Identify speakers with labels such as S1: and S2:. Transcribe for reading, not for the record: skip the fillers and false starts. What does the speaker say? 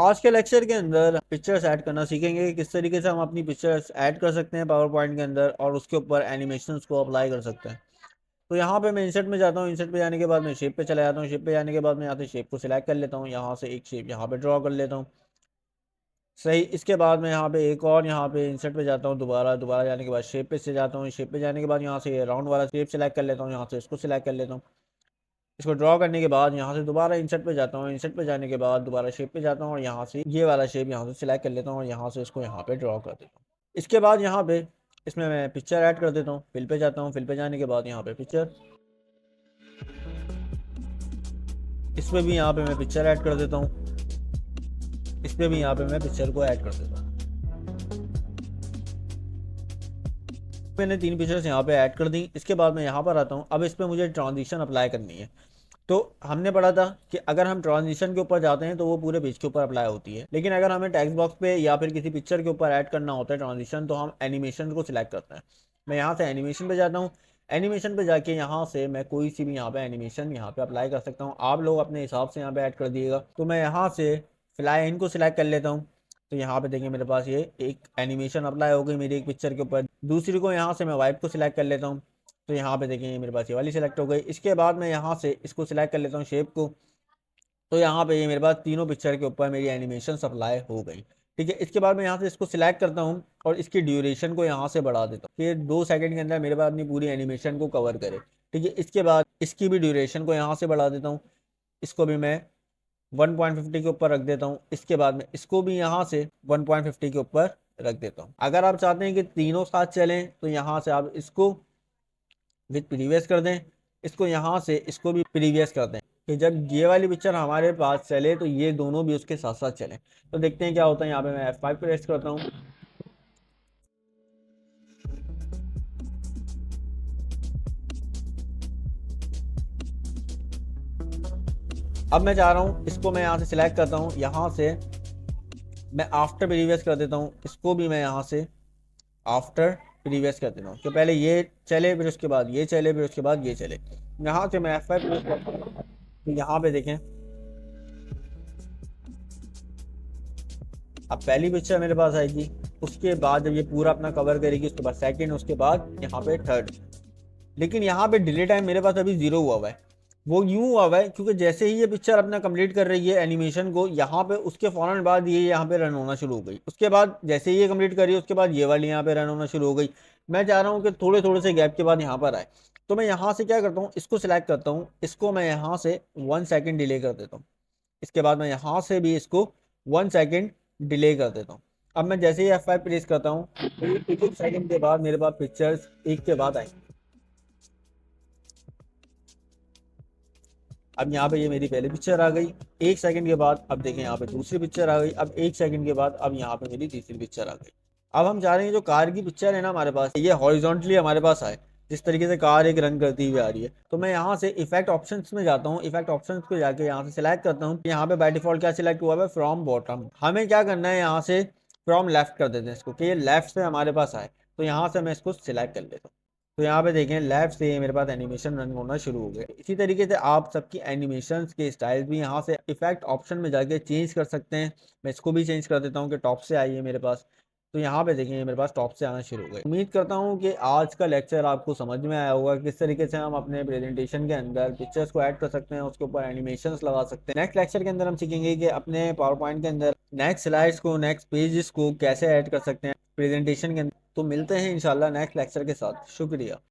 S1: आज के लेक्चर के अंदर पिक्चर्स ऐड करना सीखेंगे कि किस तरीके से हम अपनी पिक्चर्स ऐड कर सकते हैं पावर पॉइंट के अंदर और उसके ऊपर एनिमेशंस को अप्लाई कर सकते हैं। तो यहाँ पे मैं इंसर्ट में जाता हूँ, इंसर्ट पे जाने के बाद मैं शेप पे चला जाता हूँ, शेप पे जाने के बाद मैं यहाँ से शेप को सिलेक्ट कर लेता हूँ, यहाँ से एक शेप यहाँ पे ड्रॉ कर लेता हूँ। सही, इसके बाद मैं यहाँ पे एक और यहाँ पे इंसर्ट पे जाता हूँ, दोबारा दोबारा जाने के बाद शेप पे से जाता हूँ, शेप पे जाने के बाद यहाँ से राउंड वाला शेप सिलेक्ट कर लेता हूँ, यहाँ से इसको सिलेक्ट कर लेता हूँ। इसको ड्रॉ करने के बाद यहाँ से दोबारा इंसर्ट पे जाता हूँ, इंसर्ट पे जाने के बाद दोबारा शेप पे जाता हूँ और यहाँ से ये वाला शेप यहाँ से सिलेक्ट कर लेता हूँ और यहाँ से इसको यहाँ पे ड्रॉ कर देता हूँ। इसके बाद यहाँ पे इसमें मैं पिक्चर ऐड कर देता हूँ, फिल पे जाता हूँ, फिल पे जाने के बाद यहाँ पे पिक्चर, इसमें भी यहाँ पे मैं पिक्चर ऐड कर देता हूँ, इसमें भी यहाँ पे मैं पिक्चर को ऐड कर देता हूँ। मैंने 3 पिक्चर्स यहाँ पे ऐड कर दी। इसके बाद मैं यहाँ पर आता हूँ, अब इस पर मुझे ट्रांजिशन अप्लाई करनी है। तो हमने पढ़ा था कि अगर हम ट्रांजिशन के ऊपर जाते हैं तो वो पूरे पेज के ऊपर अप्लाई होती है, लेकिन अगर हमें टेक्स्ट बॉक्स पे या फिर किसी पिक्चर के ऊपर ऐड करना होता है ट्रांजिशन, तो हम एनिमेशन को सिलेक्ट करते हैं। मैं यहाँ से एनिमेशन पे जाता हूँ, एनिमेशन पे जाके यहाँ से मैं कोई सी भी यहाँ पे एनिमेशन यहाँ पे अप्लाई कर सकता हूँ। आप लोग अपने हिसाब से यहाँ पे ऐड कर दिएगा। तो मैं यहाँ से फ्लाई इन को सिलेक्ट कर लेता हूँ। तो यहाँ पे देखिए मेरे पास ये एक एनिमेशन अप्लाई हो गई मेरी एक पिक्चर के ऊपर। दूसरी को यहाँ से मैं वाइप को सिलेक्ट कर लेता हूँ। तो यहाँ पे देखिए मेरे पास ये वाली सिलेक्ट हो गई। इसके बाद मैं यहाँ से इसको सिलेक्ट कर लेता हूँ शेप को। तो यहाँ पे ये मेरे पास तीनों पिक्चर के ऊपर मेरी एनिमेशन अप्लाई हो गई। ठीक है, इसके बाद मैं यहाँ से इसको सिलेक्ट करता हूँ और इसकी ड्यूरेशन को यहाँ से बढ़ा देता हूँ कि 2 सेकंड के अंदर मेरे पास अपनी पूरी एनिमेशन को कवर करे। ठीक है, इसके बाद इसकी भी ड्यूरेशन को यहाँ से बढ़ा देता हूँ, इसको भी मैं 1.50 के ऊपर रख देता हूँ। इसके बाद में इसको भी यहाँ से 1.50 के ऊपर रख देता हूँ। अगर आप चाहते हैं कि तीनों साथ चलें तो यहाँ से आप इसको विद प्रीवियस कर दें, इसको यहाँ से इसको भी प्रीवियस कर दें कि जब ये वाली पिक्चर हमारे पास चले तो ये दोनों भी उसके साथ साथ चलें। तो देखते हैं क्या होता है। यहाँ पे मैं F5 प्रेस करता हूँ। अब मैं चाह रहा हूँ इसको मैं यहाँ से सिलेक्ट करता हूँ, यहाँ से मैं आफ्टर प्रीवियस कर देता हूँ, इसको भी मैं यहाँ से आफ्टर प्रीवियस कर देता हूँ कि पहले ये चले फिर उसके बाद ये चले फिर उसके बाद ये चले। यहाँ से मैं F5 प्रेस करता हूँ। तो यहाँ पे देखें अब पहली पिक्चर मेरे पास आएगी, उसके बाद जब ये पूरा अपना कवर करेगी उसके बाद सेकंड, उसके बाद यहाँ पे थर्ड। लेकिन यहाँ पे डिले टाइम मेरे पास अभी 0 हुआ हुआ है। वो यूं हुआ हुआ है क्योंकि जैसे ही ये पिक्चर अपना कंप्लीट कर रही है एनिमेशन को, यहाँ पे उसके फौरन बाद ये यहाँ पे रन होना शुरू हो गई। उसके बाद जैसे ही ये कंप्लीट करी उसके बाद ये वाली यहाँ पे रन होना शुरू हो गई। मैं चाह रहा हूँ कि थोड़े थोड़े से गैप के बाद यहाँ पर आए। तो मैं यहाँ से क्या करता हूँ, इसको सिलेक्ट करता हूँ, इसको मैं यहाँ से 1 सेकेंड डिले कर देता हूँ। इसके बाद मैं यहाँ से भी इसको 1 सेकेंड डिले कर देता हूँ। अब मैं जैसे ही F5 प्रेस करता हूँ तो ये एक सेकंड के बाद मेरे पास पिक्चर्स एक के बाद आएंगी। अब यहाँ पे ये मेरी पहली पिक्चर आ गई, 1 सेकंड के बाद अब देखें यहाँ पे दूसरी पिक्चर आ गई, अब 1 सेकंड के बाद अब यहाँ पे मेरी तीसरी पिक्चर आ गई। अब हम चाह रहे हैं जो कार की पिक्चर है ना हमारे पास, ये हॉरिजॉन्टली हमारे पास आए, जिस तरीके से कार एक रन करती हुई आ रही है। तो मैं यहाँ से इफेक्ट ऑप्शंस में जाता हूँ, इफेक्ट ऑप्शंस को जाके यहाँ से सिलेक्ट करता हूँ। यहाँ पे बाय डिफॉल्ट क्या सिलेक्ट हुआ है, फ्रॉम बॉटम। हमें क्या करना है, यहाँ से फ्रॉम लेफ्ट कर देते हैं इसको कि ये लेफ्ट से हमारे पास आए। तो यहाँ से मैं इसको सिलेक्ट कर लेता हूँ। तो यहाँ पे देखें लेफ्ट से मेरे पास एनिमेशन रन होना शुरू हो गए। इसी तरीके से आप सबकी एनिमेशंस के स्टाइल भी यहाँ से इफेक्ट ऑप्शन में जाके चेंज कर सकते हैं। मैं इसको भी चेंज कर देता हूँ कि टॉप से आई है मेरे पास। तो यहाँ पे देखें मेरे पास टॉप से आना शुरू हो गए। उम्मीद करता हूँ कि आज का लेक्चर आपको समझ में आया होगा किस तरीके से हम अपने प्रेजेंटेशन के अंदर पिक्चर्स को ऐड कर सकते हैं, उसके ऊपर एनिमेशंस लगा सकते हैं। नेक्स्ट लेक्चर के अंदर हम सीखेंगे कि अपने पावर पॉइंट के अंदर नेक्स्ट स्लाइड्स को, नेक्स्ट पेजेस को कैसे ऐड कर सकते हैं प्रेजेंटेशन के अंदर। तो मिलते हैं इंशाल्लाह नेक्स्ट लेक्चर के साथ। शुक्रिया।